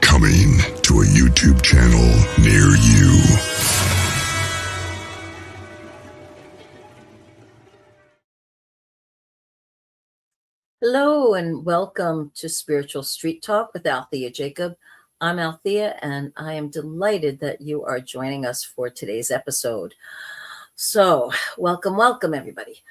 Coming to a YouTube channel near you. Hello and welcome to Spiritual Street Talk with Alethea Jacob. I'm Alethea and I am delighted that you are joining us for today's episode. So welcome everybody.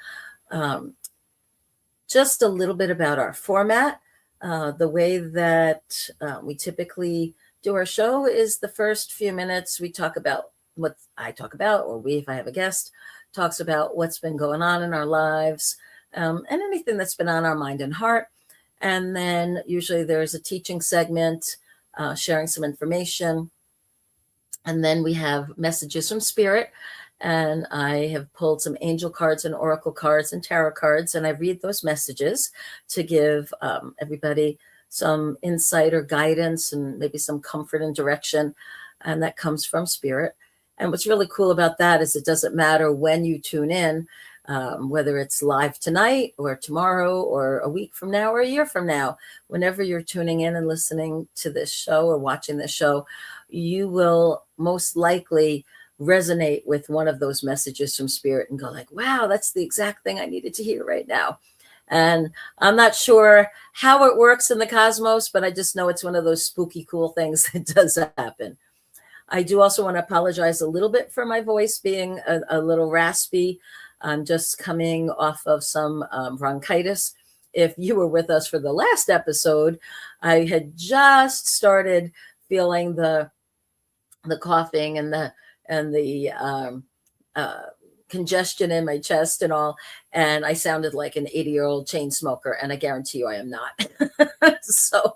Just a little bit about our format. The way that we typically do our show is the first few minutes we talk about what I talk about, or we, if I have a guest, talks about what's been going on in our lives, and anything that's been on our mind and heart. And then usually there's a teaching segment, sharing some information. And then we have messages from Spirit. And I have pulled some angel cards and oracle cards and tarot cards, and I read those messages to give everybody some insight or guidance and maybe some comfort and direction. And that comes from Spirit. And what's really cool about that is it doesn't matter when you tune in, whether it's live tonight or tomorrow or a week from now or a year from now. Whenever you're tuning in and listening to this show or watching this show, you will most likely resonate with one of those messages from Spirit and go like, wow, that's the exact thing I needed to hear right now. And I'm not sure how it works in the cosmos, but I just know it's one of those spooky, cool things that does happen. I do also want to apologize a little bit for my voice being a little raspy. I'm just coming off of some bronchitis. If you were with us for the last episode, I had just started feeling the coughing and the congestion in my chest and all, and I sounded like an 80-year-old chain smoker, and I guarantee you I am not. So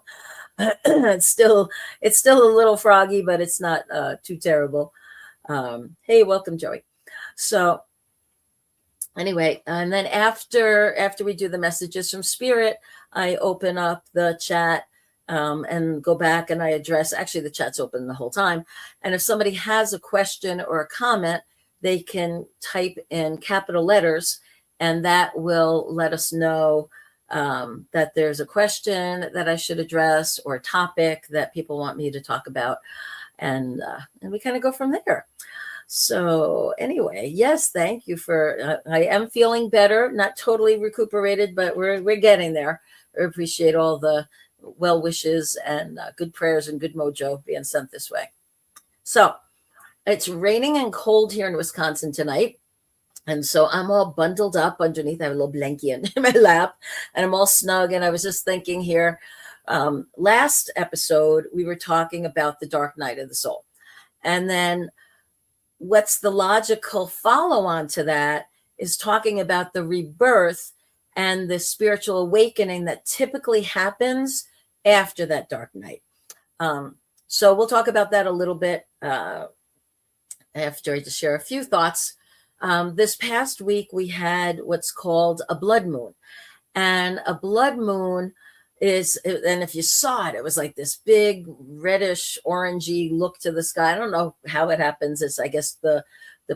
it's still a little froggy, but it's not too terrible. Hey, welcome, Joey. So anyway, and then after we do the messages from Spirit, I open up the chat and go back and I address, actually the chat's open the whole time. And if somebody has a question or a comment, they can type in capital letters and that will let us know that there's a question that I should address or a topic that people want me to talk about. And we kind of go from there. So anyway, yes, thank you for, I am feeling better, not totally recuperated, but we're getting there. I appreciate all the well wishes and good prayers and good mojo being sent this way. So it's raining and cold here in Wisconsin tonight. And so I'm all bundled up underneath. I have a little blanket in my lap and I'm all snug. And I was just thinking here, last episode, we were talking about the dark night of the soul. And then what's the logical follow on to that is talking about the rebirth and the spiritual awakening that typically happens after that dark night. So we'll talk about that a little bit after I just share a few thoughts. This past week, we had what's called a blood moon. And a blood moon is, and if you saw it, it was like this big reddish orangey look to the sky. I don't know how it happens. It's, I guess, the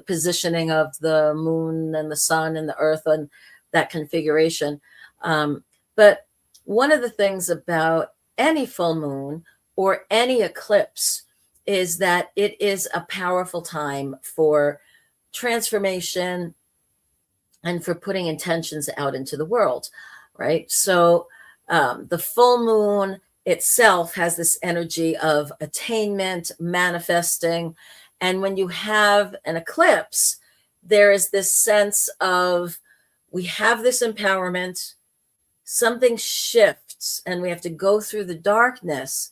positioning of the moon and the sun and the earth and that configuration. But one of the things about any full moon or any eclipse is that it is a powerful time for transformation and for putting intentions out into the world, right? So the full moon itself has this energy of attainment, manifesting. And when you have an eclipse, there is this sense of we have this empowerment, something shifts, and we have to go through the darkness,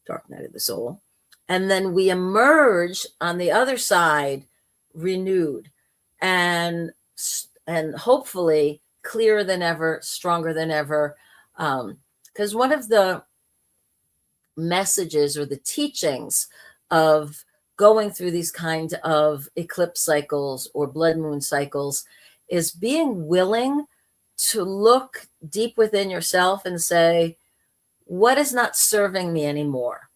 dark night of the soul, and then we emerge on the other side renewed and hopefully clearer than ever, stronger than ever. Because one of the messages or the teachings of going through these kind of eclipse cycles or blood moon cycles is being willing to look deep within yourself and say, what is not serving me anymore?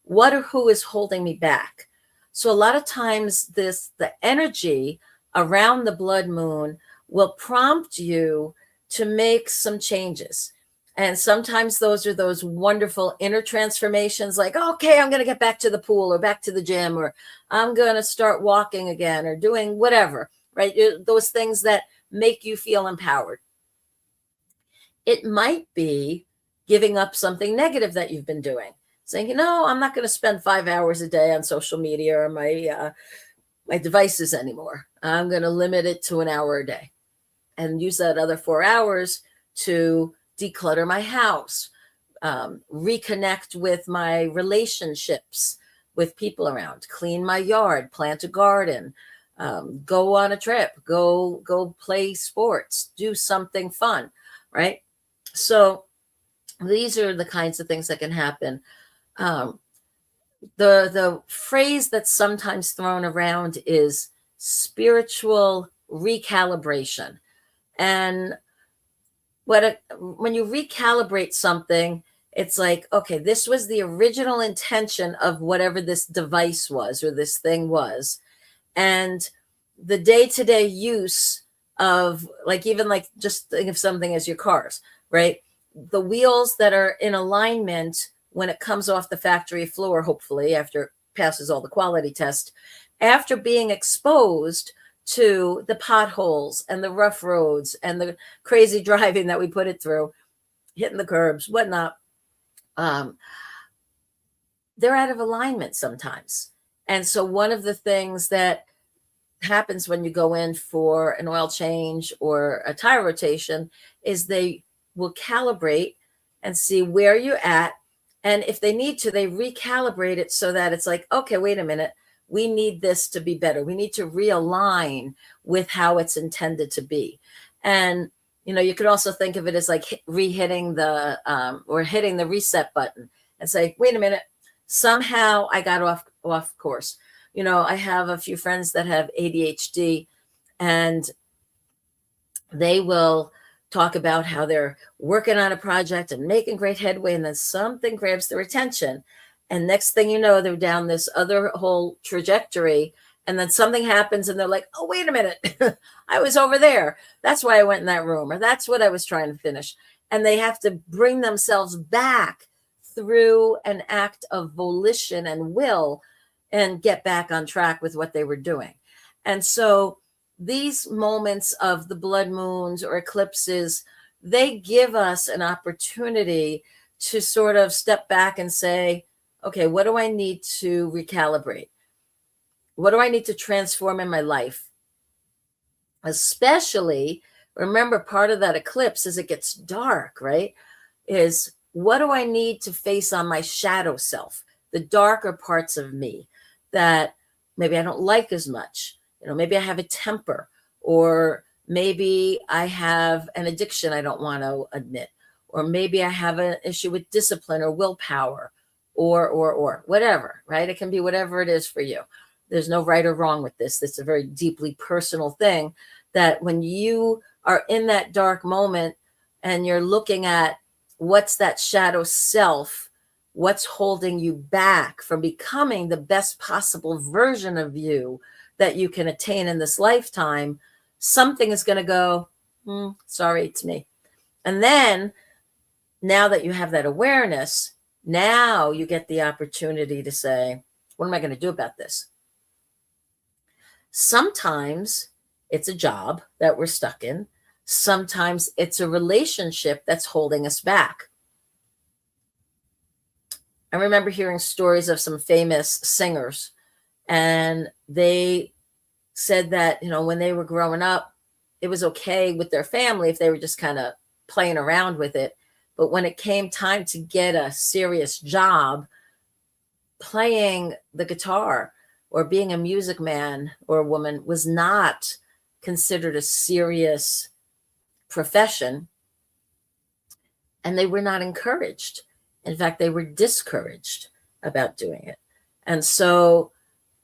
What or who is holding me back? So a lot of times the energy around the blood moon will prompt you to make some changes. And sometimes those are those wonderful inner transformations like, okay, I'm going to get back to the pool or back to the gym, or I'm going to start walking again or doing whatever, right? Those things that make you feel empowered. It might be giving up something negative that you've been doing, saying, I'm not going to spend 5 hours a day on social media or my devices anymore. I'm going to limit it to an hour a day and use that other 4 hours to declutter my house, reconnect with my relationships with people around, clean my yard, plant a garden, go on a trip, go play sports, do something fun, right? So these are the kinds of things that can happen. The phrase that's sometimes thrown around is spiritual recalibration. And when you recalibrate something, it's like, okay, this was the original intention of whatever this device was or this thing was. And the day-to-day use of even just think of something as your cars, right? The wheels that are in alignment when it comes off the factory floor, hopefully after it passes all the quality test, after being exposed to the potholes and the rough roads and the crazy driving that we put it through, hitting the curbs, whatnot, they're out of alignment sometimes. And so one of the things that happens when you go in for an oil change or a tire rotation is they will calibrate and see where you're at. And if they need to, they recalibrate it so that it's like, okay, wait a minute. We need this to be better. We need to realign with how it's intended to be. And, you could also think of it as like hitting the reset button and say, wait a minute, somehow I got off course. I have a few friends that have ADHD, and they will talk about how they're working on a project and making great headway, and then something grabs their attention. And next thing you know, they're down this other whole trajectory, And then something happens and they're like, oh, wait a minute. I was over there. That's why I went in that room, or that's what I was trying to finish. And they have to bring themselves back through an act of volition and will and get back on track with what they were doing. And so these moments of the blood moons or eclipses, they give us an opportunity to sort of step back and say, okay, what do I need to recalibrate? What do I need to transform in my life? Especially, remember, part of that eclipse as it gets dark, right? Is what do I need to face on my shadow self, the darker parts of me that maybe I don't like as much. Maybe I have a temper, or maybe I have an addiction I don't want to admit, or maybe I have an issue with discipline or willpower, or whatever, right? It can be whatever it is for you. There's no right or wrong with this. It's a very deeply personal thing that when you are in that dark moment and you're looking at what's that shadow self, what's holding you back from becoming the best possible version of you that you can attain in this lifetime, something is going to go, sorry, it's me. And then now that you have that awareness, now you get the opportunity to say, what am I going to do about this? Sometimes it's a job that we're stuck in. Sometimes it's a relationship that's holding us back. I remember hearing stories of some famous singers, and they said that, when they were growing up, it was okay with their family if they were just kind of playing around with it. But when it came time to get a serious job, playing the guitar or being a music man or a woman was not considered a serious profession, and they were not encouraged. In fact, they were discouraged about doing it. And so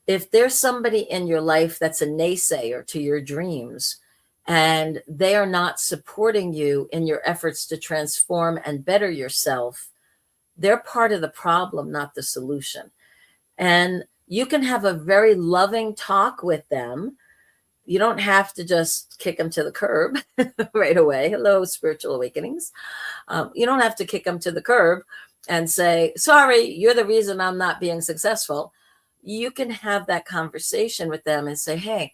if there's somebody in your life that's a naysayer to your dreams, and they are not supporting you in your efforts to transform and better yourself, they're part of the problem, not the solution. And you can have a very loving talk with them. You don't have to just kick them to the curb right away. Hello, spiritual awakenings. You don't have to kick them to the curb and say, sorry, you're the reason I'm not being successful. You can have that conversation with them and say, hey,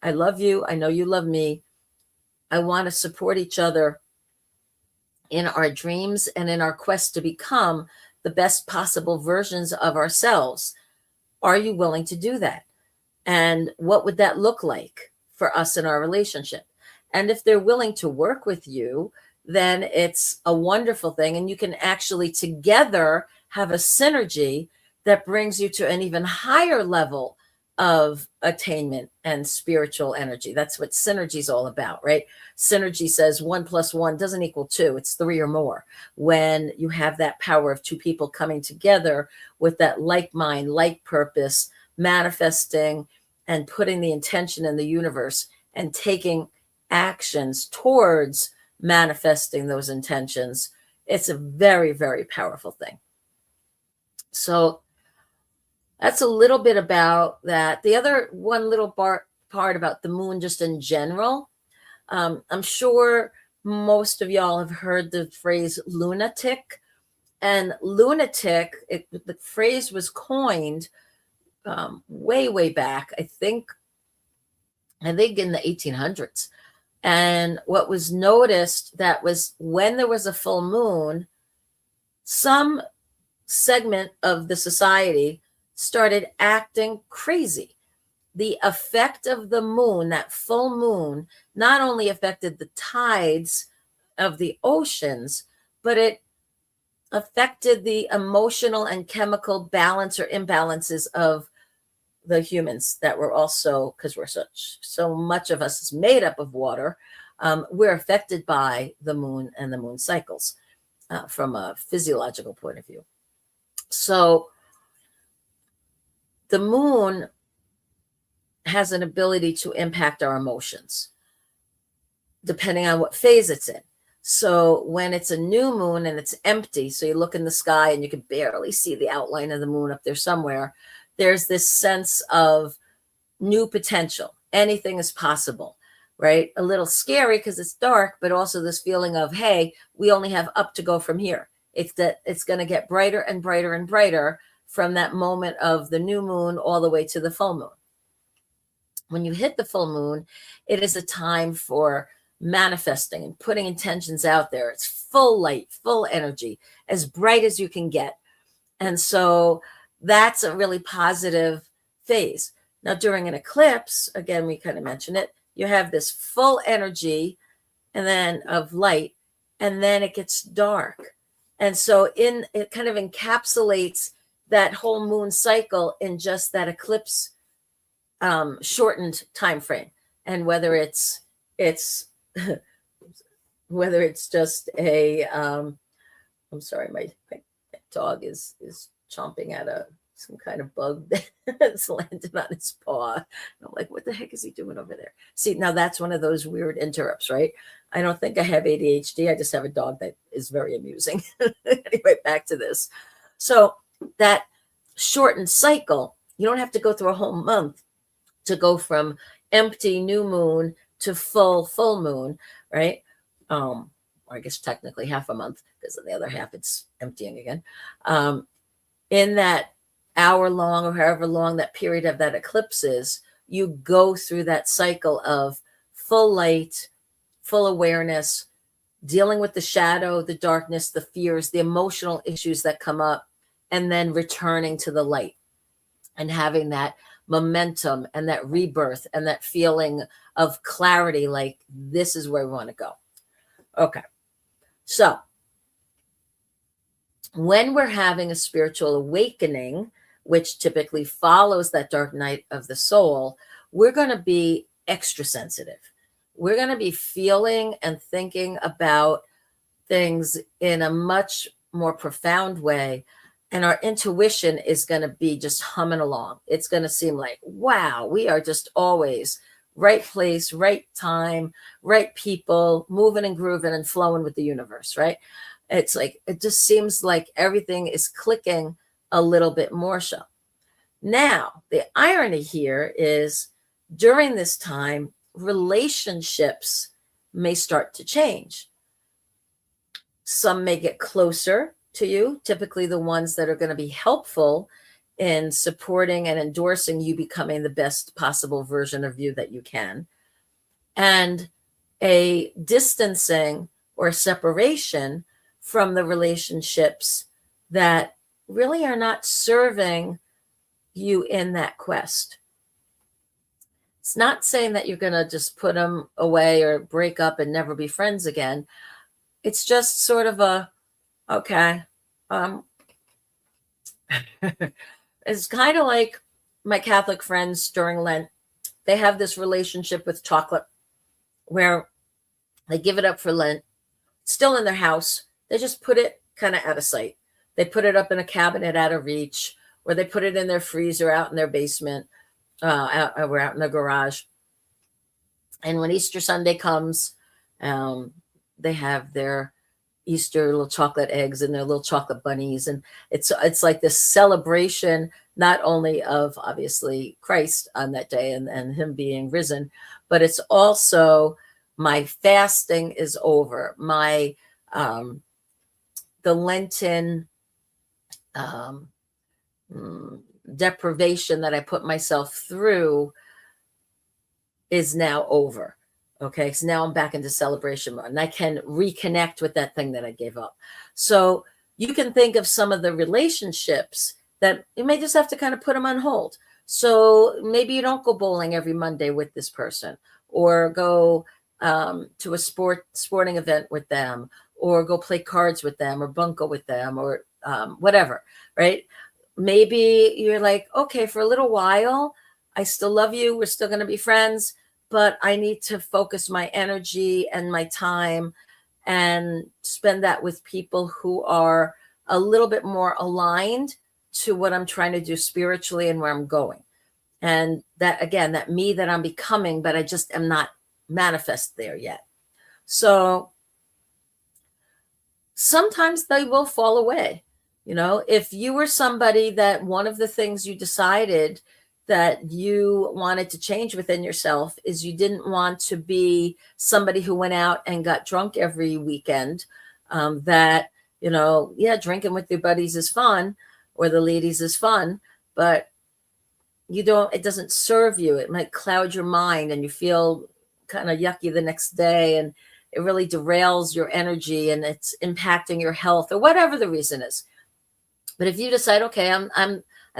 I love you. I know you love me. I want to support each other in our dreams and in our quest to become the best possible versions of ourselves. Are you willing to do that? And what would that look like for us in our relationship? And if they're willing to work with you, then it's a wonderful thing. And you can actually together have a synergy that brings you to an even higher level of attainment and spiritual energy. That's what synergy is all about, right? Synergy says 1 + 1 doesn't equal 2. It's 3 or more. When you have that power of two people coming together with that like mind, like purpose, manifesting and putting the intention in the universe and taking actions towards manifesting those intentions, it's a very, very powerful thing. So that's a little bit about that. The other one little part about the moon just in general, I'm sure most of y'all have heard the phrase lunatic. And lunatic, the phrase was coined way, way back, I think in the 1800s. And what was noticed that was when there was a full moon, some segment of the society started acting crazy. The effect of the moon, that full moon, not only affected the tides of the oceans, but it affected the emotional and chemical balance or imbalances of the humans that were also, because so much of us is made up of water, we're affected by the moon and the moon cycles from a physiological point of view. So the moon has an ability to impact our emotions depending on what phase it's in. So when it's a new moon and it's empty, so you look in the sky and you can barely see the outline of the moon up there somewhere, there's this sense of new potential. Anything is possible, right? A little scary because it's dark, but also this feeling of, hey, we only have up to go from here. It's that it's going to get brighter and brighter and brighter from that moment of the new moon all the way to the full moon. When you hit the full moon, it is a time for manifesting and putting intentions out there. It's full light, full energy, as bright as you can get. And so that's a really positive phase. Now, during an eclipse, again, we kind of mentioned it, you have this full energy and then of light, and then it gets dark. And so it kind of encapsulates that whole moon cycle in just that eclipse shortened time frame. And whether it's whether it's just a I'm sorry, my dog is chomping at some kind of bug that's landed on his paw. And I'm like, what the heck is he doing over there? See, now that's one of those weird interrupts, right? I don't think I have ADHD. I just have a dog that is very amusing. Anyway, back to this. So that shortened cycle, you don't have to go through a whole month to go from empty new moon to full moon, right? Or I guess technically half a month, because in the other half it's emptying again. In that hour long or however long that period of that eclipse is, you go through that cycle of full light, full awareness, dealing with the shadow, the darkness, the fears, the emotional issues that come up, and then returning to the light and having that momentum and that rebirth and that feeling of clarity, like this is where we want to go. Okay. So when we're having a spiritual awakening, which typically follows that dark night of the soul, we're going to be extra sensitive. We're going to be feeling and thinking about things in a much more profound way. And our intuition is going to be just humming along. It's going to seem like, wow, we are just always right place, right time, right people, moving and grooving and flowing with the universe, right? It's like, it just seems like everything is clicking a little bit more so. Now, the irony here is during this time, relationships may start to change. Some may get closer to you, typically the ones that are going to be helpful in supporting and endorsing you becoming the best possible version of you that you can. And a distancing or separation from the relationships that really are not serving you in that quest. It's not saying that you're going to just put them away or break up and never be friends again. It's just sort of a, okay. It's kind of like my Catholic friends during Lent. They have this relationship with chocolate where they give it up for Lent. It's still in their house. They just put it kind of out of sight. They put it up in a cabinet out of reach, or they put it in their freezer out in their basement, out in the garage. And when Easter Sunday comes, they have their Easter little chocolate eggs and their little chocolate bunnies. And it's like this celebration, not only of obviously Christ on that day and him being risen, but it's also my fasting is over. My, the Lenten deprivation that I put myself through is now over. Okay, so now I'm back into celebration mode and I can reconnect with that thing that I gave up. So you can think of some of the relationships that you may just have to kind of put them on hold. So maybe you don't go bowling every Monday with this person, or go to a sporting event with them, or go play cards with them, or bunko with them, or whatever, right? Maybe you're like, okay, for a little while, I still love you. We're still going to be friends, but I need to focus my energy and my time and spend that with people who are a little bit more aligned to what I'm trying to do spiritually and where I'm going. And that, again, that me that I'm becoming, but I just am not manifest there yet. So sometimes they will fall away. If you were somebody that one of the things you decided that you wanted to change within yourself is you didn't want to be somebody who went out and got drunk every weekend, that, yeah, drinking with your buddies is fun, or the ladies is fun, but it doesn't serve you. It might cloud your mind and you feel kind of yucky the next day, and it really derails your energy and it's impacting your health or whatever the reason is. But if you decide, okay, I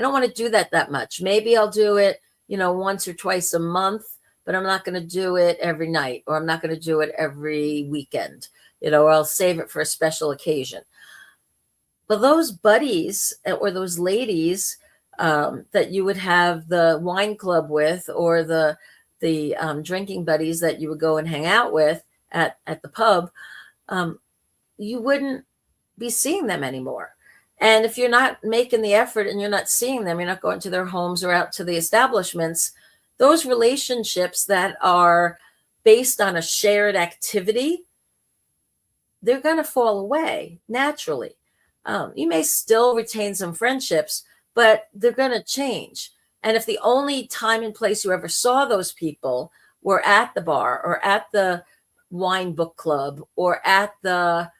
don't want to do that much. Maybe I'll do it, once or twice a month, but I'm not going to do it every night, or I'm not going to do it every weekend, or I'll save it for a special occasion. But those buddies or those ladies that you would have the wine club with, or the drinking buddies that you would go and hang out with at the pub, you wouldn't be seeing them anymore. And if you're not making the effort and you're not seeing them, you're not going to their homes or out to the establishments, those relationships that are based on a shared activity, they're going to fall away naturally. You may still retain some friendships, but they're going to change. And if the only time and place you ever saw those people were at the bar, or at the wine book club, or at the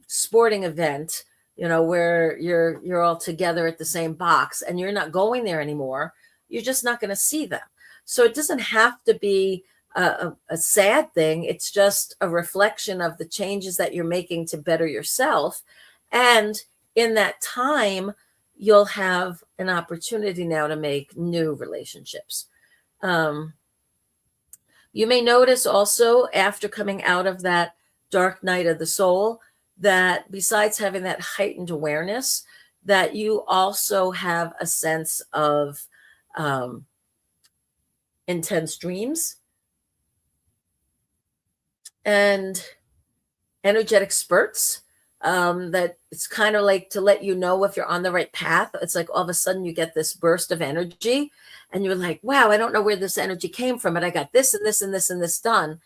sporting event, where you're all together at the same box, and you're not going there anymore, you're just not going to see them. So it doesn't have to be a sad thing. It's just a reflection of the changes that you're making to better yourself. And in that time, you'll have an opportunity now to make new relationships. You may notice also, after coming out of that dark night of the soul, that besides having that heightened awareness, that you also have a sense of intense dreams and energetic spurts, that it's kind of like to let you know if you're on the right path. It's like all of a sudden you get this burst of energy and you're like, wow, I don't know where this energy came from, but I got this and this and this and this done,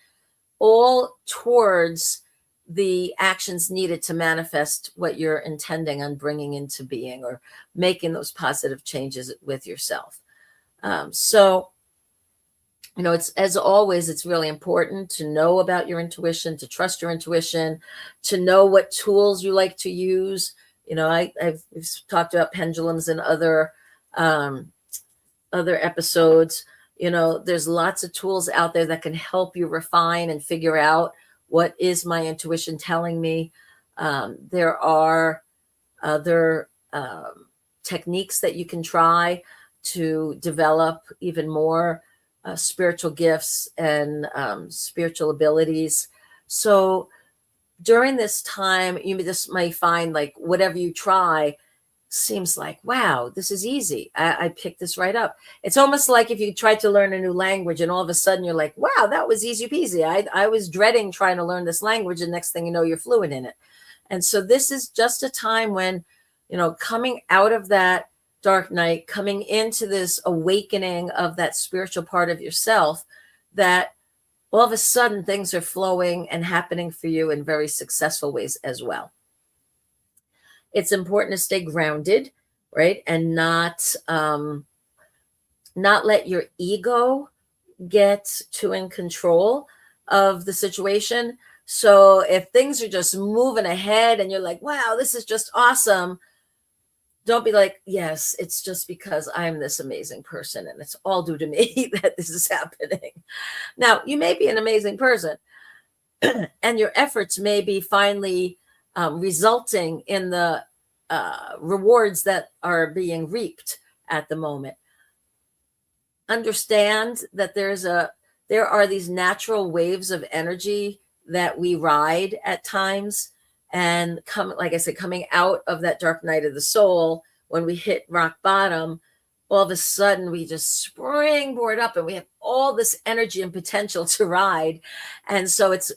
all towards the actions needed to manifest what you're intending on bringing into being, or making those positive changes with yourself. So, it's, as always, it's really important to know about your intuition, to trust your intuition, to know what tools you like to use. I've talked about pendulums in other episodes. There's lots of tools out there that can help you refine and figure out what is my intuition telling me. There are other techniques that you can try to develop even more spiritual gifts and spiritual abilities. So during this time, you just might find like whatever you try seems like, wow, this is easy. I picked this right up. It's almost like if you tried to learn a new language and all of a sudden you're like, wow, that was easy peasy. I was dreading trying to learn this language, and next thing you know, you're fluent in it. And so this is just a time when, coming out of that dark night, coming into this awakening of that spiritual part of yourself, that all of a sudden things are flowing and happening for you in very successful ways as well. It's important to stay grounded, right? And not let your ego get too in control of the situation. So if things are just moving ahead and you're like, wow, this is just awesome, don't be like, yes, it's just because I'm this amazing person and it's all due to me that this is happening. Now, you may be an amazing person and your efforts may be finally resulting in the rewards that are being reaped at the moment. Understand that there are these natural waves of energy that we ride at times, and like I said, coming out of that dark night of the soul, when we hit rock bottom, all of a sudden we just springboard up and we have all this energy and potential to ride. And so it's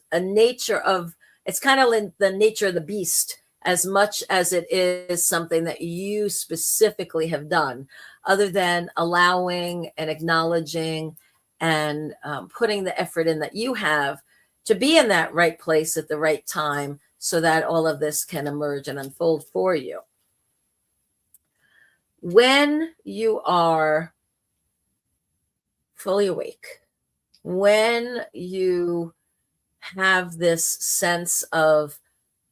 kind of the nature of the beast, as much as it is something that you specifically have done, other than allowing and acknowledging and putting the effort in that you have to be in that right place at the right time, so that all of this can emerge and unfold for you. When you are fully awake, when you have this sense of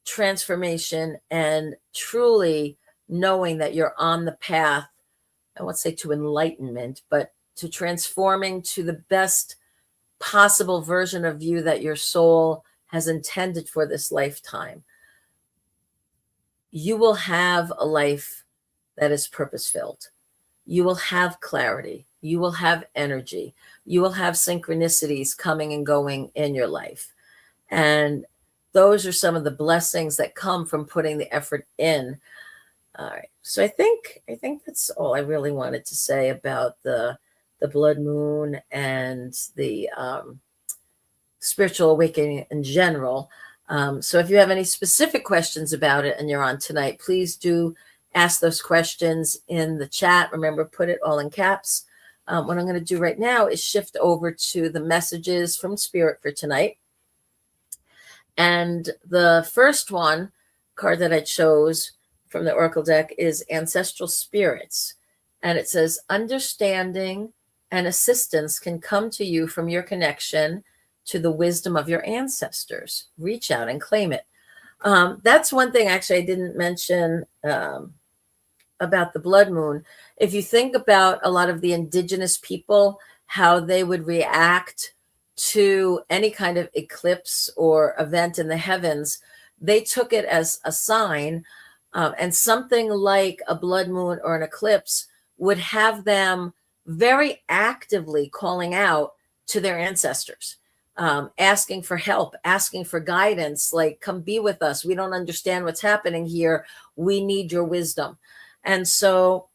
transformation and truly knowing that you're on the path, I won't say to enlightenment, but to transforming to the best possible version of you that your soul has intended for this lifetime, you will have a life that is purpose filled. You will have clarity. You will have energy. You will have synchronicities coming and going in your life. And those are some of the blessings that come from putting the effort in. All right. So I think that's all I really wanted to say about the blood moon and the spiritual awakening in general. So if you have any specific questions about it and you're on tonight, please do ask those questions in the chat. Remember, put it all in caps. What I'm going to do right now is shift over to the messages from Spirit for tonight. And the first card that I chose from the Oracle deck is Ancestral Spirits. And it says, understanding and assistance can come to you from your connection to the wisdom of your ancestors. Reach out and claim it. That's one thing actually I didn't mention about the blood moon. If you think about a lot of the indigenous people, how they would react to any kind of eclipse or event in the heavens, they took it as a sign. And something like a blood moon or an eclipse would have them very actively calling out to their ancestors, asking for help, asking for guidance, like, come be with us. We don't understand what's happening here. We need your wisdom. And so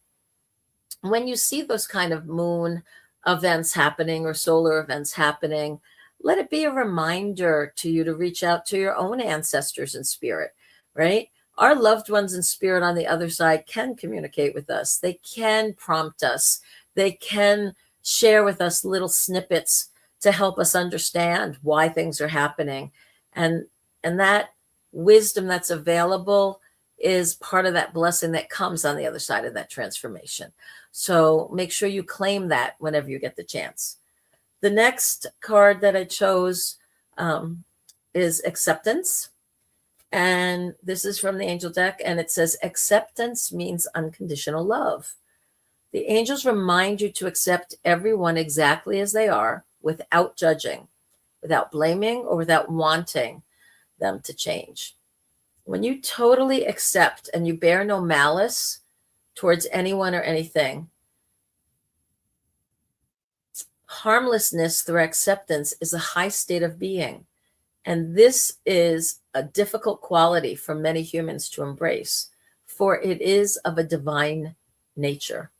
when you see those kind of moon events happening or solar events happening, let it be a reminder to you to reach out to your own ancestors in spirit, right? Our loved ones in spirit on the other side can communicate with us. They can prompt us. They can share with us little snippets to help us understand why things are happening. And that wisdom that's available is part of that blessing that comes on the other side of that transformation. So make sure you claim that whenever you get the chance. The next card that I chose is Acceptance. And this is from the angel deck, and it says, acceptance means unconditional love. The angels remind you to accept everyone exactly as they are, without judging, without blaming, or without wanting them to change. When you totally accept and you bear no malice towards anyone or anything, harmlessness through acceptance is a high state of being. And this is a difficult quality for many humans to embrace, for it is of a divine nature.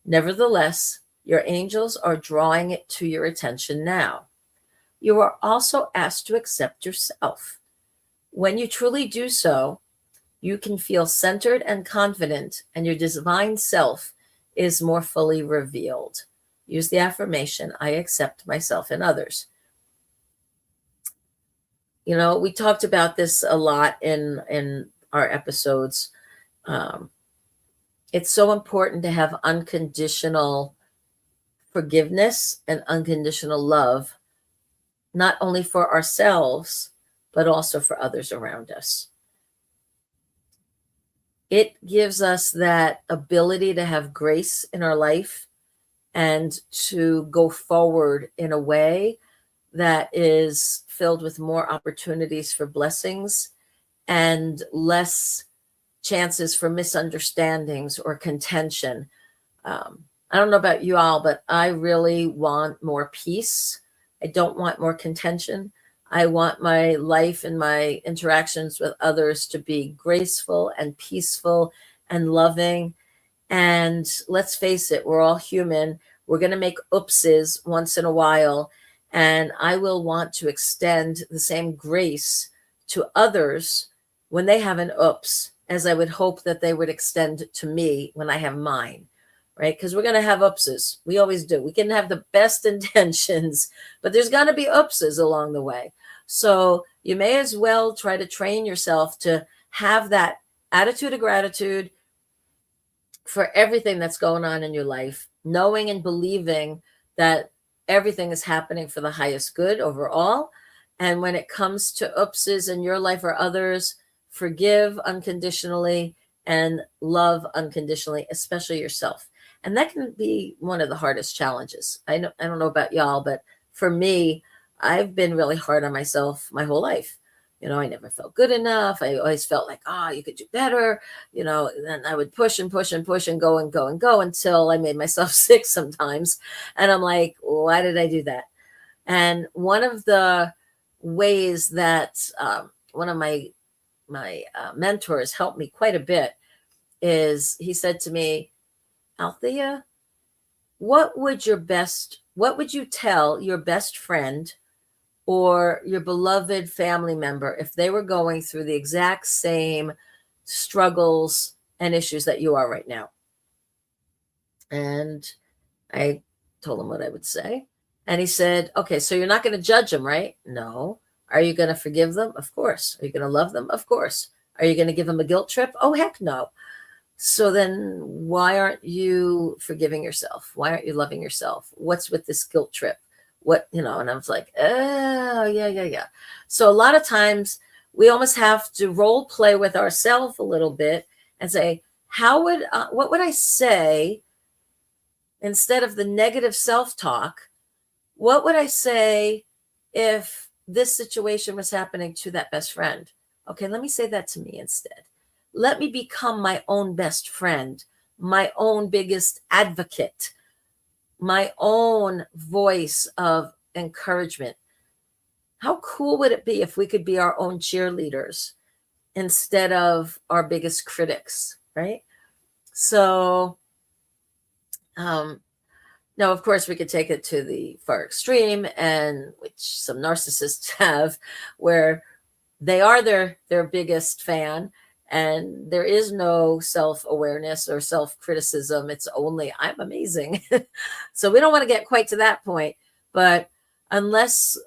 Nevertheless, your angels are drawing it to your attention now. You are also asked to accept yourself. When you truly do so, you can feel centered and confident, and your divine self is more fully revealed. Use the affirmation, I accept myself and others. You know, we talked about this a lot in our episodes. It's so important to have unconditional forgiveness and unconditional love, not only for ourselves, but also for others around us. It gives us that ability to have grace in our life and to go forward in a way that is filled with more opportunities for blessings and less chances for misunderstandings or contention. I don't know about you all, but I really want more peace. I don't want more contention. I want my life and my interactions with others to be graceful and peaceful and loving. And let's face it, we're all human. We're going to make oopses once in a while. And I will want to extend the same grace to others when they have an oops, as I would hope that they would extend to me when I have mine, right? Because we're going to have oopses. We always do. We can have the best intentions, but there's going to be oopses along the way. So you may as well try to train yourself to have that attitude of gratitude for everything that's going on in your life, knowing and believing that everything is happening for the highest good overall. And when it comes to oopses in your life or others, forgive unconditionally and love unconditionally, especially yourself. And that can be one of the hardest challenges. I don't know about y'all, but for me, I've been really hard on myself my whole life. I never felt good enough. I always felt like, you could do better. And I would push and push and push and go and go and go until I made myself sick sometimes. And I'm like, why did I do that? And one of the ways that one of my mentors helped me quite a bit is he said to me, Alethea, what would you tell your best friend or your beloved family member if they were going through the exact same struggles and issues that you are right now? And I told him what I would say. And he said, okay, so you're not going to judge them, right? No. Are you going to forgive them? Of course. Are you going to love them? Of course. Are you going to give them a guilt trip? Oh, heck no. So then why aren't you forgiving yourself? Why aren't you loving yourself? What's with this guilt trip? And I was like, oh, yeah. So a lot of times we almost have to role play with ourselves a little bit and say, what would I say instead of the negative self-talk? What would I say if this situation was happening to that best friend? Okay, let me say that to me instead. Let me become my own best friend, my own biggest advocate, my own voice of encouragement. How cool would it be if we could be our own cheerleaders instead of our biggest critics, right? So, now, of course, we could take it to the far extreme, and which some narcissists have, where they are their biggest fan, and there is no self-awareness or self-criticism. It's only, I'm amazing. So we don't want to get quite to that point. But unless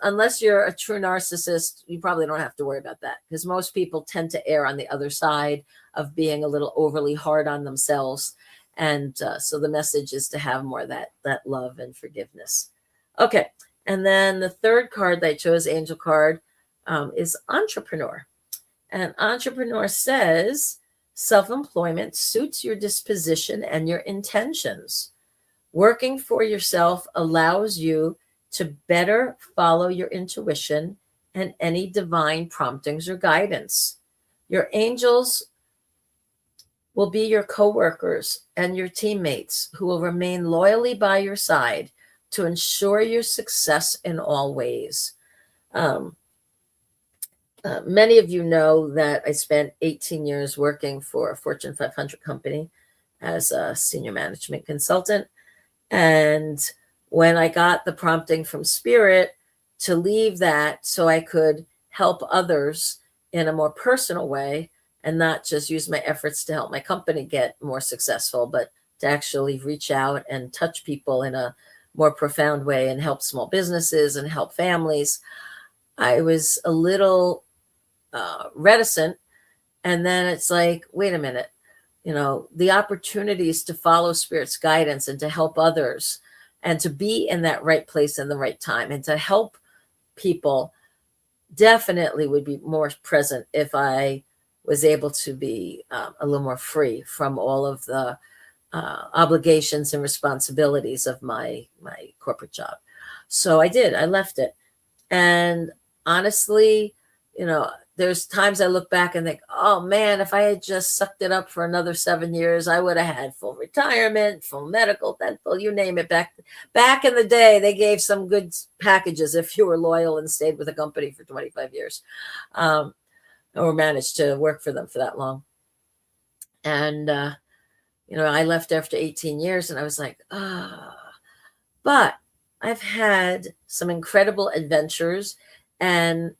you're a true narcissist, you probably don't have to worry about that, because most people tend to err on the other side of being a little overly hard on themselves. And so the message is to have more of that love and forgiveness. Okay. And then the third card that I chose, angel card, is entrepreneur. And entrepreneur says self-employment suits your disposition and your intentions. Working for yourself allows you to better follow your intuition and any divine promptings or guidance. Your angels will be your co-workers and your teammates who will remain loyally by your side to ensure your success in all ways. Many of you know that I spent 18 years working for a Fortune 500 company as a senior management consultant. And when I got the prompting from Spirit to leave that so I could help others in a more personal way, and not just use my efforts to help my company get more successful, but to actually reach out and touch people in a more profound way and help small businesses and help families, I was a little reticent. And then it's like, wait a minute, the opportunities to follow Spirit's guidance and to help others and to be in that right place in the right time and to help people definitely would be more present if I was able to be a little more free from all of the obligations and responsibilities of my corporate job. So I did. I left it. And honestly, there's times I look back and think, oh man, if I had just sucked it up for another 7 years, I would have had full retirement, full medical, dental, you name it. Back in the day, they gave some good packages if you were loyal and stayed with a company for 25 years. Or managed to work for them for that long. And, I left after 18 years and I was like, but I've had some incredible adventures, and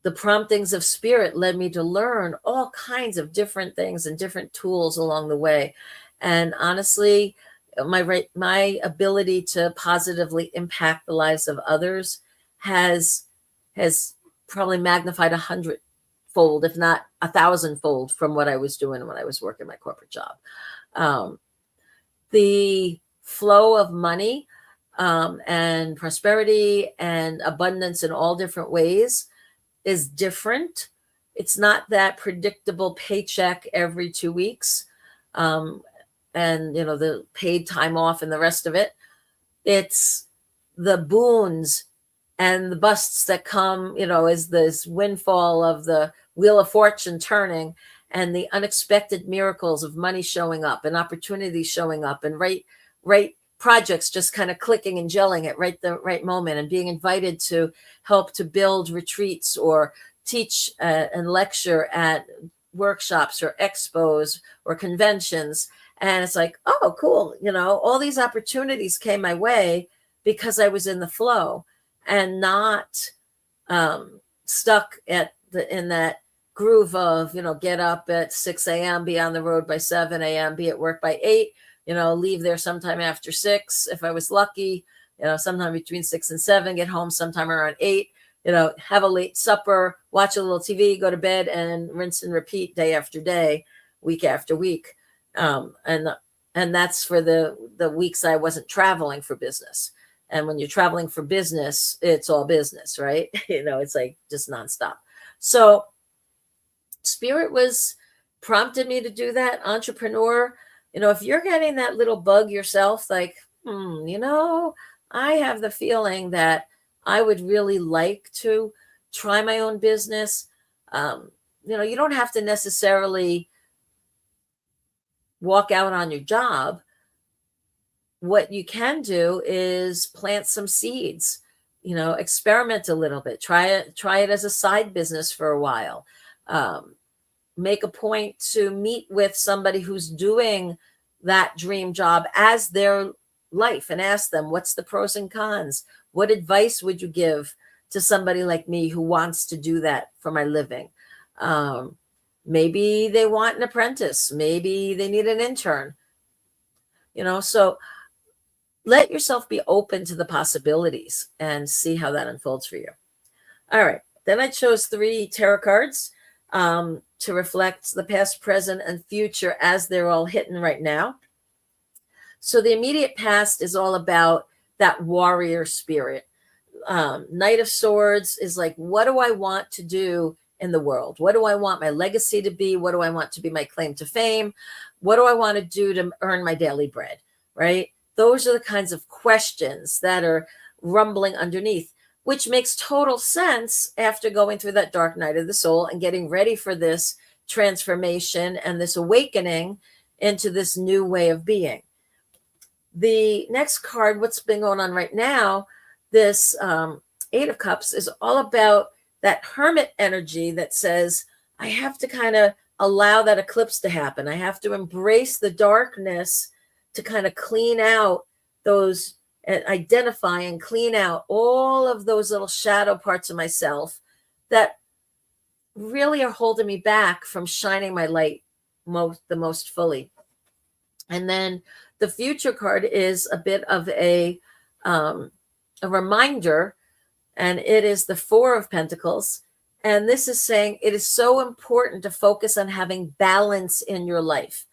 the promptings of Spirit led me to learn all kinds of different things and different tools along the way. And honestly, my ability to positively impact the lives of others has probably magnified 100 fold, if not 1,000-fold from what I was doing when I was working my corporate job. The flow of money and prosperity and abundance in all different ways is different. It's not that predictable paycheck every 2 weeks, and the paid time off and the rest of it. It's the boons and the busts that come, as this windfall of the wheel of fortune turning, and the unexpected miracles of money showing up and opportunities showing up, and right projects just kind of clicking and gelling at the right moment, and being invited to help to build retreats or teach and lecture at workshops or expos or conventions. And it's like, oh, cool. All these opportunities came my way because I was in the flow and not stuck in that groove of, get up at 6 a.m., be on the road by 7 a.m., be at work by 8, leave there sometime after 6. If I was lucky, sometime between 6 and 7, get home sometime around 8, have a late supper, watch a little TV, go to bed, and rinse and repeat day after day, week after week. And that's for the weeks I wasn't traveling for business. And when you're traveling for business, it's all business, right? It's like just nonstop. So Spirit prompted me to do that. Entrepreneur, if you're getting that little bug yourself, like, I have the feeling that I would really like to try my own business. You don't have to necessarily walk out on your job. What you can do is plant some seeds, experiment a little bit, try it as a side business for a while. Make a point to meet with somebody who's doing that dream job as their life and ask them, what's the pros and cons? What advice would you give to somebody like me who wants to do that for my living? Maybe they want an apprentice. Maybe they need an intern. So let yourself be open to the possibilities and see how that unfolds for you. All right. Then I chose 3 tarot cards to reflect the past, present, and future as they're all hitting right now. So the immediate past is all about that warrior spirit. Knight of Swords is like, what do I want to do in the world? What do I want my legacy to be? What do I want to be my claim to fame? What do I want to do to earn my daily bread? Right? Those are the kinds of questions that are rumbling underneath, which makes total sense after going through that dark night of the soul and getting ready for this transformation and this awakening into this new way of being. The next card, what's been going on right now, this 8 of Cups is all about that hermit energy that says, I have to kind of allow that eclipse to happen. I have to embrace the darkness to kind of clean out those, identify and clean out all of those little shadow parts of myself that really are holding me back from shining my light the most fully. And then the future card is a bit of a reminder, and it is the 4 of Pentacles. And this is saying it is so important to focus on having balance in your life,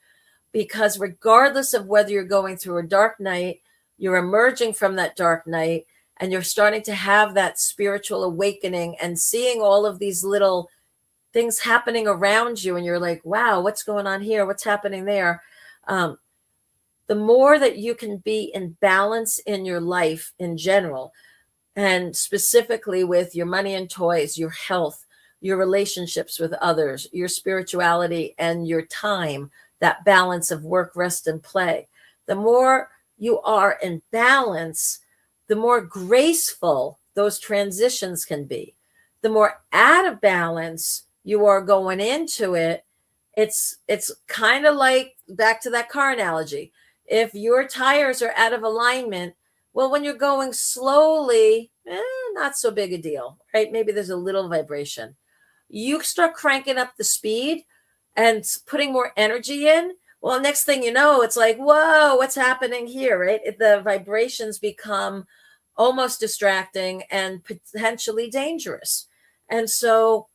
because regardless of whether you're going through a dark night, you're emerging from that dark night, and you're starting to have that spiritual awakening and seeing all of these little things happening around you. And you're like, wow, what's going on here? What's happening there? The more that you can be in balance in your life in general, and specifically with your money and toys, your health, your relationships with others, your spirituality, and your time, that balance of work, rest, and play. The more you are in balance, the more graceful those transitions can be. The more out of balance you are going into it, it's kind of like, back to that car analogy. If your tires are out of alignment, well, when you're going slowly, not so big a deal, right? Maybe there's a little vibration. You start cranking up the speed and putting more energy in. Well, next thing you know, it's like, whoa, what's happening here, right? The vibrations become almost distracting and potentially dangerous. And so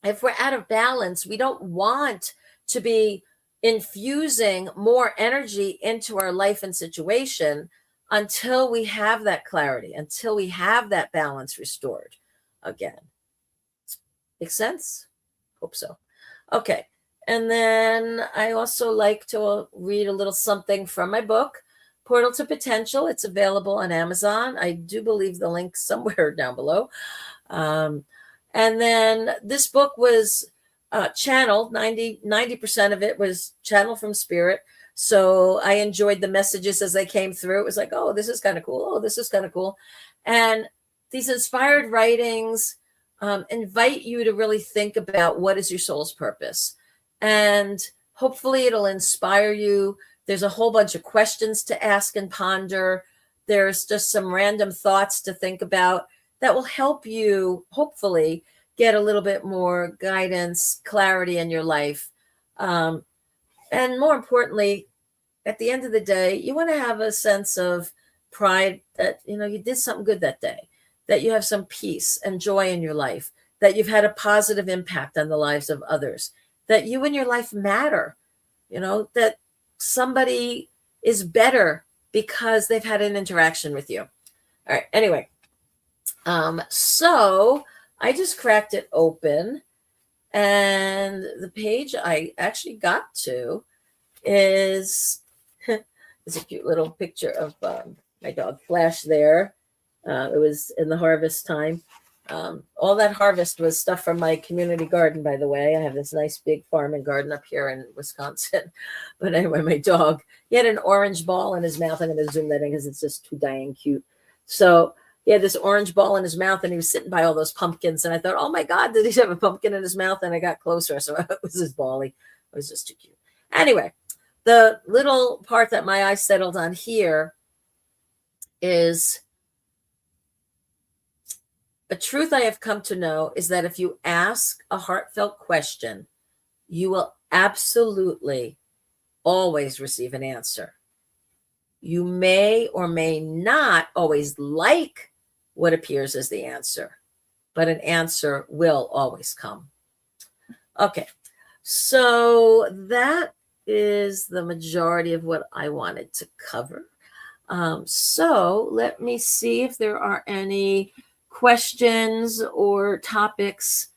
if we're out of balance, we don't want to be infusing more energy into our life and situation until we have that clarity, until we have that balance restored again. Make sense? Hope so. Okay. And then I also like to read a little something from my book, Portal to Potential. It's available on Amazon. I do believe the link somewhere down below. And then this book was channeled, 90% of it was channeled from spirit. So I enjoyed the messages as they came through. It was like, oh, this is kind of cool. Oh, this is kind of cool. And these inspired writings invite you to really think about what is your soul's purpose. And hopefully it'll inspire you. There's a whole bunch of questions to ask and ponder. There's just some random thoughts to think about that will help you, hopefully, get a little bit more guidance, clarity in your life. And more importantly, at the end of the day, you want to have a sense of pride that, you did something good that day, that you have some peace and joy in your life, that you've had a positive impact on the lives of others, that you and your life matter, that somebody is better because they've had an interaction with you. All right. Anyway, so I just cracked it open, and the page I actually got to is it's a cute little picture of my dog Flash there. It was in the harvest time. All that harvest was stuff from my community garden, by the way. I have this nice big farm and garden up here in Wisconsin. But anyway, my dog, he had an orange ball in his mouth. I'm going to zoom that in because it's just too dang cute. So he had this orange ball in his mouth, and he was sitting by all those pumpkins. And I thought, oh my God, did he have a pumpkin in his mouth? And I got closer. So it was his bally. It was just too cute. Anyway, the little part that my eyes settled on here is a truth I have come to know is that if you ask a heartfelt question, you will absolutely always receive an answer. You may or may not always like what appears as the answer, but an answer will always come. Okay, so that is the majority of what I wanted to cover. So let me see if there are any questions or topics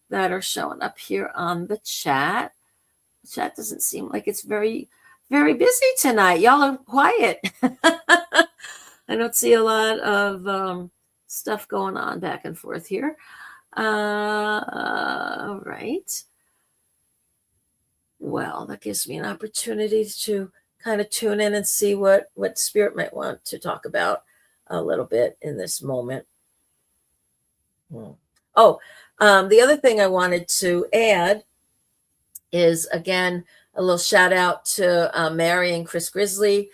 that are showing up here on the chat. The chat doesn't seem like it's very, very busy tonight. Y'all are quiet. I don't see a lot of stuff going on back and forth here. All right. Well, that gives me an opportunity to kind of tune in and see what Spirit might want to talk about a little bit in this moment. Oh, the other thing I wanted to add is, again, a little shout out to Mary and Chris Grizzly.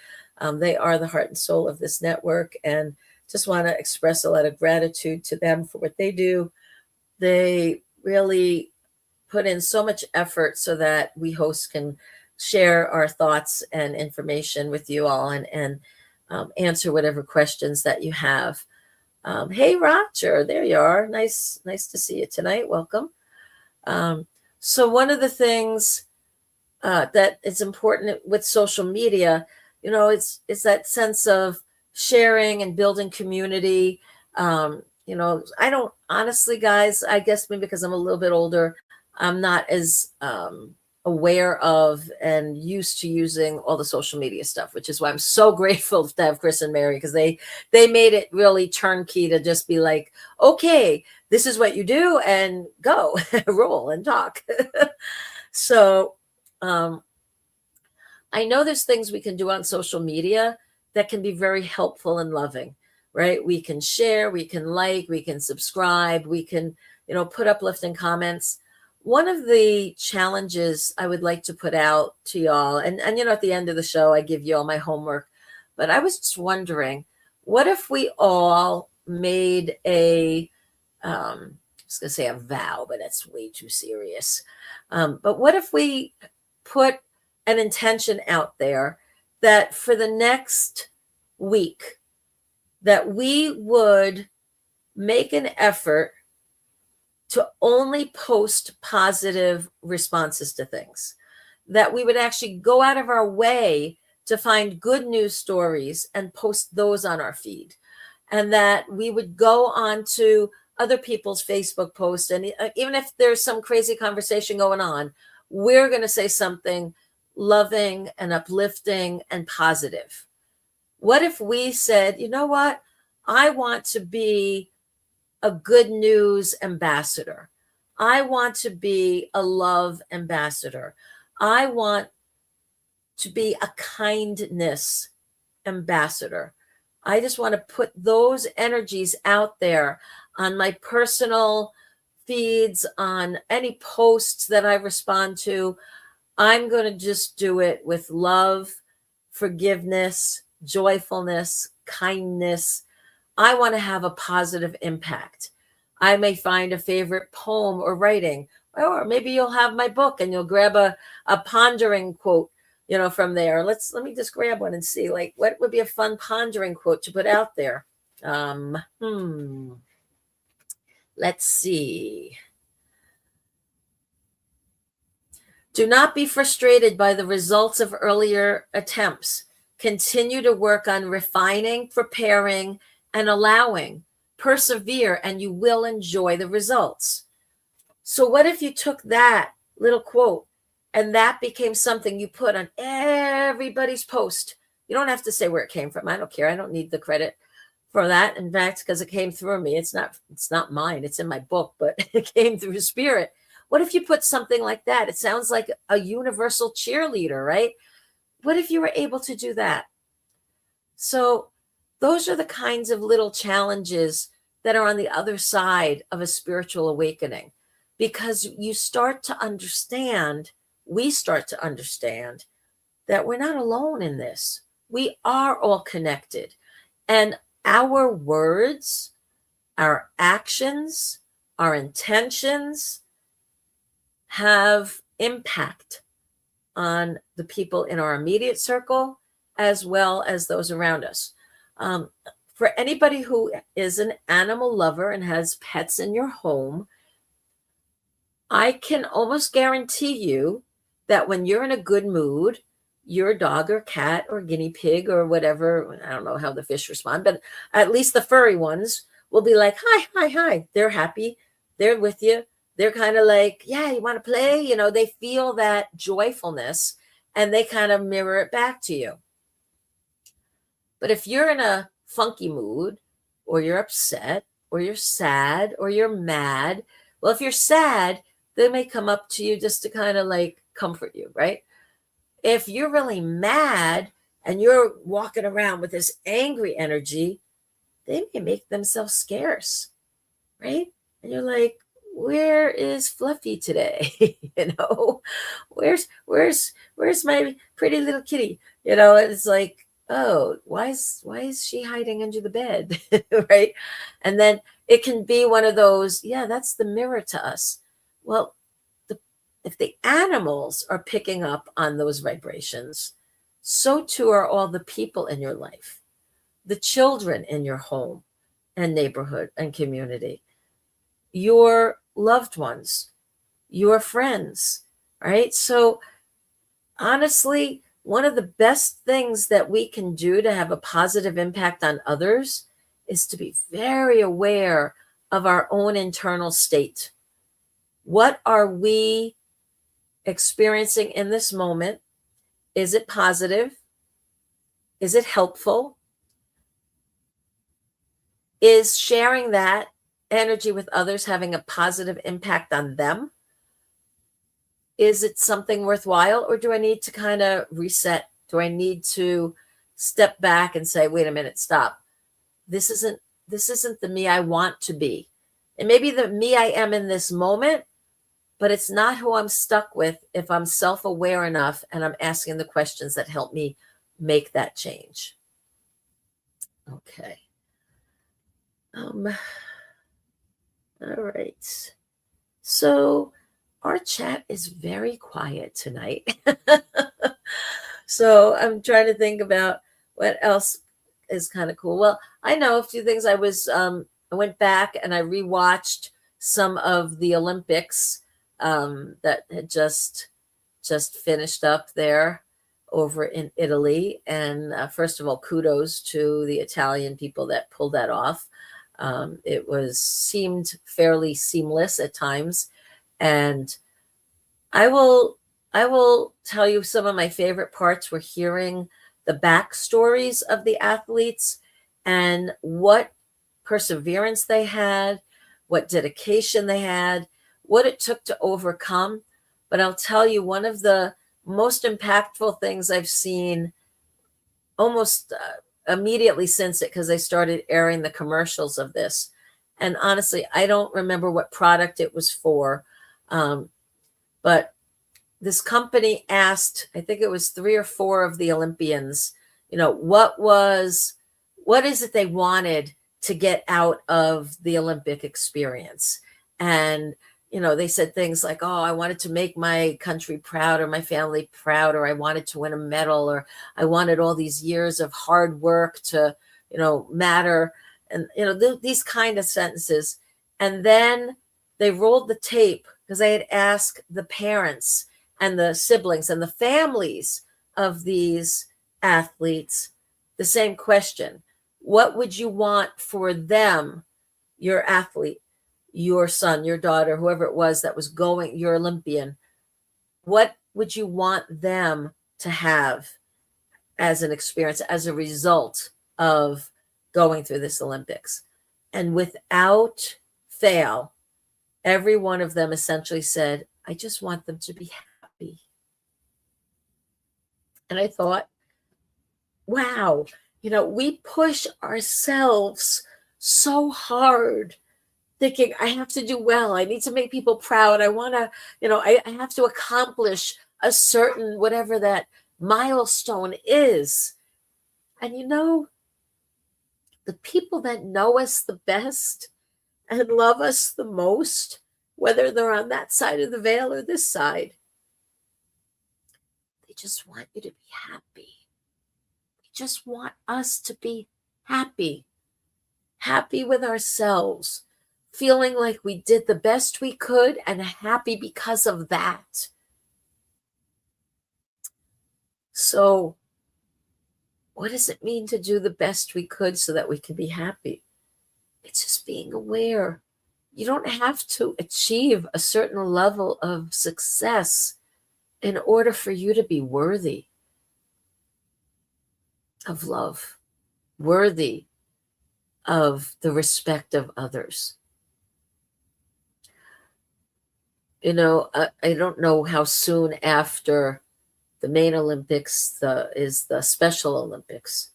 They are the heart and soul of this network, and just want to express a lot of gratitude to them for what they do. They really put in so much effort so that we hosts can share our thoughts and information with you all, and answer whatever questions that you have. Hey, Roger, there you are. Nice to see you tonight. Welcome. So one of the things that is important with social media, it's that sense of sharing and building community. I don't, honestly, guys, I guess maybe because I'm a little bit older, I'm not as aware of and used to using all the social media stuff, which is why I'm so grateful to have Chris and Mary, because they made it really turnkey to just be like, okay, this is what you do, and go roll and talk. So I know there's things we can do on social media that can be very helpful and loving, right? We can share, we can like, we can subscribe, we can, put uplifting comments. One of the challenges I would like to put out to y'all, and at the end of the show, I give you all my homework, but I was just wondering, what if we all made I was going to say a vow, but that's way too serious. But what if we put an intention out there that for the next week, that we would make an effort to only post positive responses to things, that we would actually go out of our way to find good news stories and post those on our feed, and that we would go on to other people's Facebook posts. And even if there's some crazy conversation going on, we're going to say something loving and uplifting and positive. What if we said, you know what? I want to be a good news ambassador. I want to be a love ambassador. I want to be a kindness ambassador. I just want to put those energies out there on my personal feeds, on any posts that I respond to. I'm going to just do it with love, forgiveness, joyfulness, kindness. I want to have a positive impact. I may find a favorite poem or writing, or maybe you'll have my book and you'll grab a pondering quote, from there. Let me just grab one and see, like, what would be a fun pondering quote to put out there. Let's see. Do not be frustrated by the results of earlier attempts. Continue to work on refining, preparing, and allowing. Persevere, and you will enjoy the results. So what if you took that little quote and that became something you put on everybody's post? You don't have to say where it came from. I don't care. I don't need the credit for that. In fact, because it came through me, it's not mine. It's in my book, but it came through spirit. What if you put something like that? It sounds like a universal cheerleader, right? What if you were able to do that? So those are the kinds of little challenges that are on the other side of a spiritual awakening, because we start to understand that we're not alone in this. We are all connected. And our words, our actions, our intentions have impact on the people in our immediate circle as well as those around us. For anybody who is an animal lover and has pets in your home, I can almost guarantee you that when you're in a good mood, your dog or cat or guinea pig or whatever, I don't know how the fish respond, but at least the furry ones will be like, hi, hi, hi. They're happy. They're with you. They're kind of like, yeah, you want to play? They feel that joyfulness and they kind of mirror it back to you. But if you're in a funky mood, or you're upset, or you're sad, or you're mad, well, if you're sad, they may come up to you just to kind of like comfort you, right? If you're really mad and you're walking around with this angry energy, they may make themselves scarce, right? And you're like, where is Fluffy today? Where's my pretty little kitty? It's like, oh, why is she hiding under the bed? Right? And then it can be one of those, yeah, that's the mirror to us. Well, if the animals are picking up on those vibrations, so too are all the people in your life, the children in your home and neighborhood and community, your loved ones, your friends, right? So honestly, one of the best things that we can do to have a positive impact on others is to be very aware of our own internal state. What are we experiencing in this moment? Is it positive? Is it helpful? Is sharing that energy with others having a positive impact on them? Is it something worthwhile, or do I need to kind of reset? Do I need to step back and say, wait a minute, stop. This isn't the me I want to be. It may be the me I am in this moment, but it's not who I'm stuck with if I'm self-aware enough and I'm asking the questions that help me make that change. Okay. All right. So our chat is very quiet tonight. So I'm trying to think about what else is kind of cool. Well, I know a few things. I went back and I rewatched some of the Olympics that had just finished up there over in Italy. And first of all, kudos to the Italian people that pulled that off. It seemed fairly seamless at times. And I will tell you some of my favorite parts were hearing the backstories of the athletes and what perseverance they had, what dedication they had, what it took to overcome. But I'll tell you, one of the most impactful things I've seen almost immediately since it, because they started airing the commercials of this. And honestly, I don't remember what product it was for. But this company asked, I think it was 3 or 4 of the Olympians, what is it they wanted to get out of the Olympic experience? And, they said things like, oh, I wanted to make my country proud or my family proud, or I wanted to win a medal, or I wanted all these years of hard work to, matter. And, these kind of sentences. And then they rolled the tape because they had asked the parents and the siblings and the families of these athletes the same question. What would you want for them, your athlete, your son, your daughter, whoever it was that was going, your Olympian? What would you want them to have as an experience, as a result of going through this Olympics? And without fail, every one of them essentially said, I just want them to be happy. And I thought, wow, we push ourselves so hard, thinking I have to do well. I need to make people proud. I want to, I have to accomplish a certain, whatever that milestone is. And the people that know us the best and love us the most, whether they're on that side of the veil or this side, they just want you to be happy. They just want us to be happy with ourselves, feeling like we did the best we could and happy because of that. So what does it mean to do the best we could so that we can be happy? It's just being aware. You don't have to achieve a certain level of success in order for you to be worthy of love, worthy of the respect of others. I don't know how soon after the main Olympics is the Special Olympics.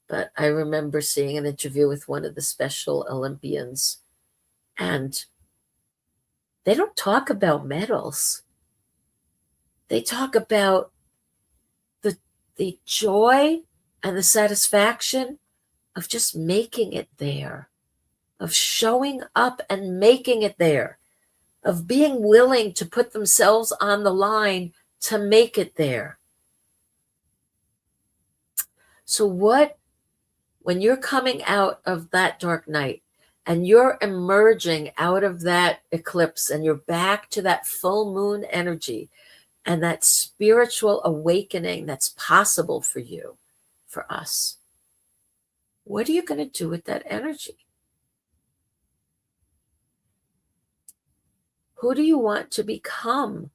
But I remember seeing an interview with one of the Special Olympians, and they don't talk about medals. They talk about the joy and the satisfaction of just making it there, of showing up and making it there, of being willing to put themselves on the line to make it there. So when you're coming out of that dark night and you're emerging out of that eclipse and you're back to that full moon energy and that spiritual awakening that's possible for you, for us, what are you going to do with that energy? Who do you want to become?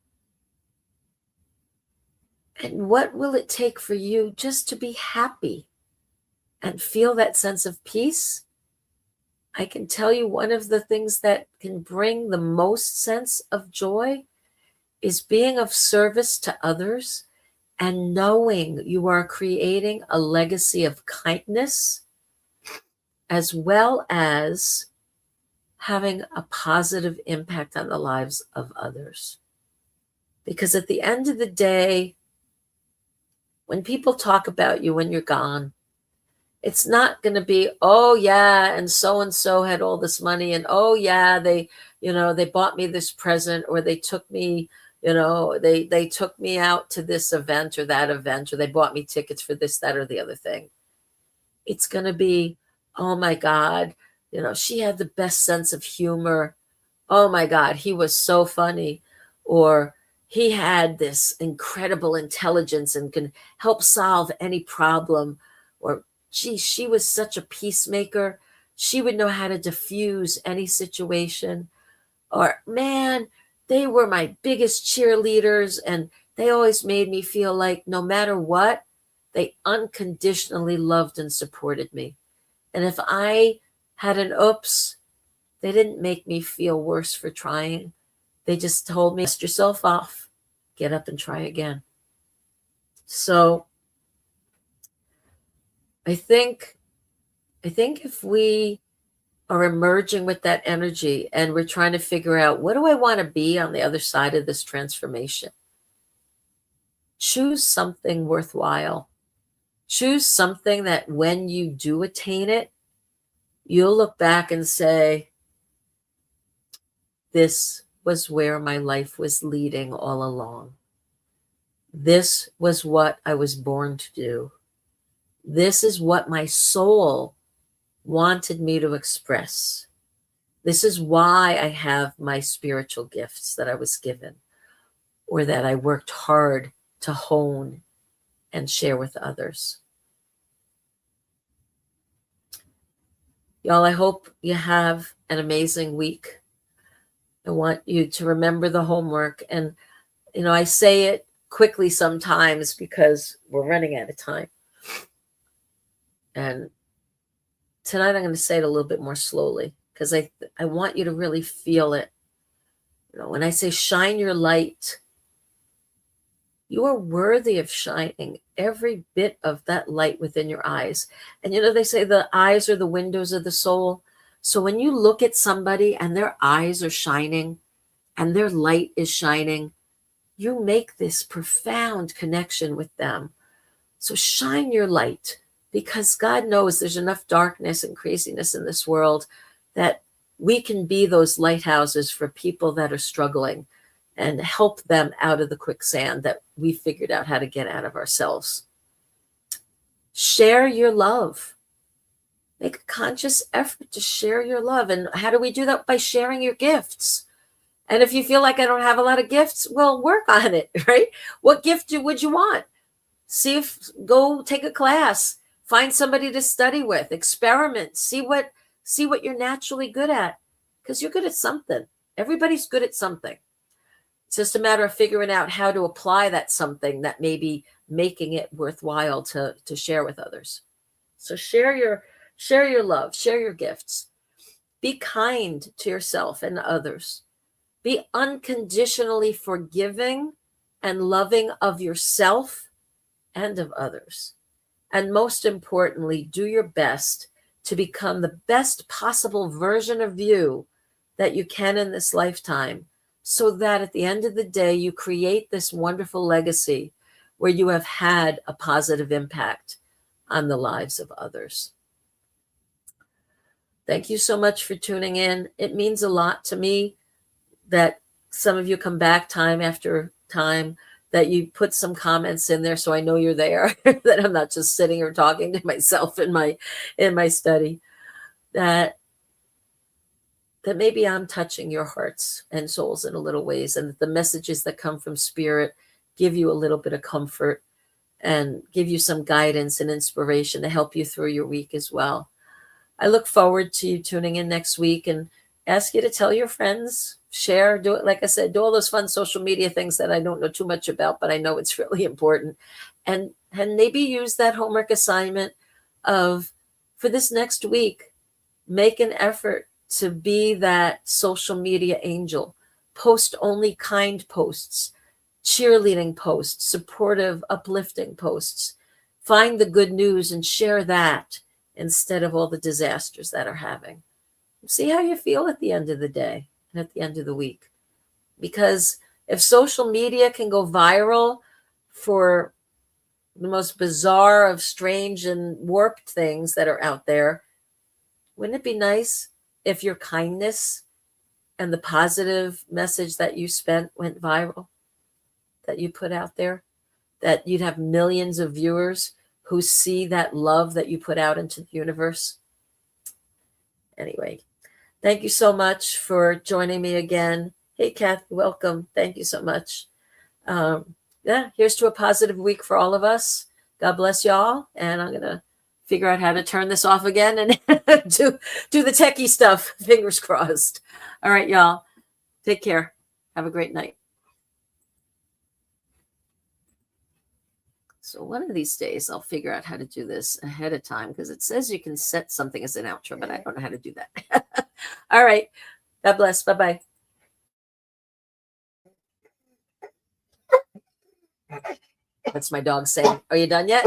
And what will it take for you just to be happy and feel that sense of peace? I can tell you one of the things that can bring the most sense of joy is being of service to others and knowing you are creating a legacy of kindness, as well as having a positive impact on the lives of others. Because at the end of the day, when people talk about you when you're gone, it's not going to be, oh yeah, and so had all this money, and oh yeah, they bought me this present, or they took me, they took me out to this event or that event, or they bought me tickets for this, that, or the other thing. It's going to be, oh my God, she had the best sense of humor oh my God, he was so funny. Or he had this incredible intelligence and can help solve any problem. Or, gee, she was such a peacemaker. She would know how to diffuse any situation. Or, man, they were my biggest cheerleaders. And they always made me feel like no matter what, they unconditionally loved and supported me. And if I had an oops, they didn't make me feel worse for trying. They just told me, dust yourself off, get up and try again. So I think if we are emerging with that energy and we're trying to figure out, what do I want to be on the other side of this transformation? Choose something worthwhile. Choose something that when you do attain it, you'll look back and say, this was where my life was leading all along. This was what I was born to do. This is what my soul wanted me to express. This is why I have my spiritual gifts that I was given, or that I worked hard to hone and share with others. Y'all, I hope you have an amazing week. I want you to remember the homework. And, I say it quickly sometimes because we're running out of time. And tonight I'm going to say it a little bit more slowly because I want you to really feel it. When I say shine your light, you are worthy of shining every bit of that light within your eyes. And they say the eyes are the windows of the soul. So when you look at somebody and their eyes are shining and their light is shining, you make this profound connection with them. So shine your light, because God knows there's enough darkness and craziness in this world that we can be those lighthouses for people that are struggling and help them out of the quicksand that we figured out how to get out of ourselves. Share your love. Make a conscious effort to share your love. And how do we do that? By sharing your gifts. And if you feel like I don't have a lot of gifts, well, work on it, right? What gift would you want? Go take a class, find somebody to study with, experiment, see what you're naturally good at, because you're good at something. Everybody's good at something. It's just a matter of figuring out how to apply that something that may be making it worthwhile to share with others. So share your love, share your gifts. Be kind to yourself and others. Be unconditionally forgiving and loving of yourself and of others. And most importantly, do your best to become the best possible version of you that you can in this lifetime, so that at the end of the day, you create this wonderful legacy where you have had a positive impact on the lives of others. Thank you so much for tuning in. It means a lot to me that some of you come back time after time, that you put some comments in there so I know you're there, that I'm not just sitting here talking to myself in my study, that maybe I'm touching your hearts and souls in a little ways, and that the messages that come from Spirit give you a little bit of comfort and give you some guidance and inspiration to help you through your week as well. I look forward to you tuning in next week, and ask you to tell your friends, share, do it. Like I said, do all those fun social media things that I don't know too much about, but I know it's really important. And maybe use that homework assignment for this next week, make an effort to be that social media angel. Post only kind posts, cheerleading posts, supportive, uplifting posts. Find the good news and share that instead of all the disasters that are having. See how you feel at the end of the day and at the end of the week. Because if social media can go viral for the most bizarre of strange and warped things that are out there, wouldn't it be nice if your kindness and the positive message that you spent went viral, that you put out there, that you'd have millions of viewers who see that love that you put out into the universe? Anyway, Thank you so much for joining me again. Hey, Kathy, welcome. Thank you so much. Yeah, here's to a positive week for all of us. God bless y'all. And I'm going to figure out how to turn this off again and do the techie stuff. Fingers crossed. All right, y'all. Take care. Have a great night. So one of these days, I'll figure out how to do this ahead of time because it says you can set something as an outro, but I don't know how to do that. All right. God bless. Bye-bye. That's my dog saying, are you done yet?